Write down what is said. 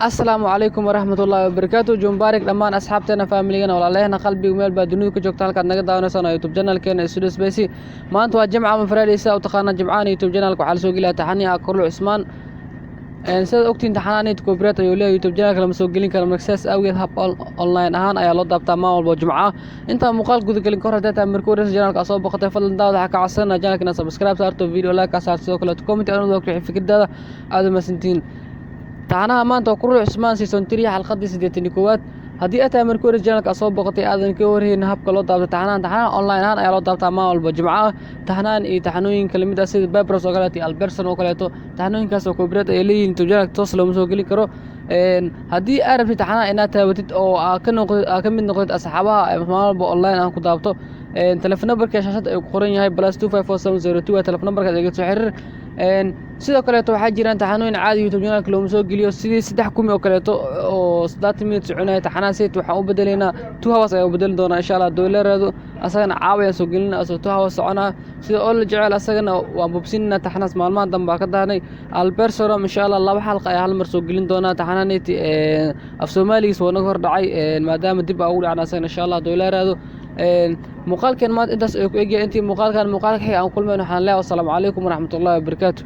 السلام عليكم ورحمة الله وبركاته جمبارك دمان أصحابتنا فاميلينا والله قلبي وميل بعدنو كجوكت هلكاد naga daawanaysan YouTube channel-keena Studio Space maanta waa Jimca ama Friday oo taqaana Jimcaan YouTube channel-ka waxa la soo geliyaa taxaniya Korlo Cusmaan sida ogtiin taxanaanid koobrata iyo leeyahay YouTube channel-ka lama soo gelin karo markaas awgeed hab online ahaan ayaa loo daabtaa maalin walba Jimca inta muuqaal guud galin kor hadaa markuu channel-ka soo boqotay fadlan daawada waxa ka codsanaa channel-kana subscribe saarto video like ka saarto sidoo kale comment aan ugu wixii fikradaada aad ma santiin taxanaha maanta Korlo Cusmaan season 3 xalqadii 81 haddii aad markuu channel-ka soo boqotay aadan ka warheen habka loo daabto taxanaha online ahaan ayaa loo daabtaa maalin walba Jimca taxanaan iyo taxanooyin kala mid ah sida Babros oo kale Albertson oo kale taxanooyinkaas oo koobrad ay leeyihiin YouTube channel toos loo soo gelin karo haddii aad rabtid taxanaha inaad taabatid oo ka mid noqotid asxaabaha maalin walba online aan ku daabto telefoon numberka shaashada ay ku qoran yahay +2547002 waa telefoon numberka aad soo xiriir sidoo kale waxaa jiraan taxanooyin caadi YouTube channel-ka loo soo geliyo sidii 3 oo kale oo 30 minutes soconaya taxanaasiid waxaan u bedeleynaa 2 hours ayaan u bedelin doonaa insha Allah dooleerado asagana caawiya soo gelina asoo 2 hours socona sida oo la jecel asagana waan bubsinina taxanaas maalmahan dambe ka daanay Albertson insha Allah laba xalqa ay hal mar soo gelin doonaa taxanaaniti af Soomaaliga soo naga hor dhacay maadaama dib ugu dhacna asagana insha Allah dooleerado muuqaalkan maanta intaas ay ku eegayeen intii muuqaalka aan kulmayno waxaan leeyahay assalaamu calaykum waraxmatullaahi wabarakaatuh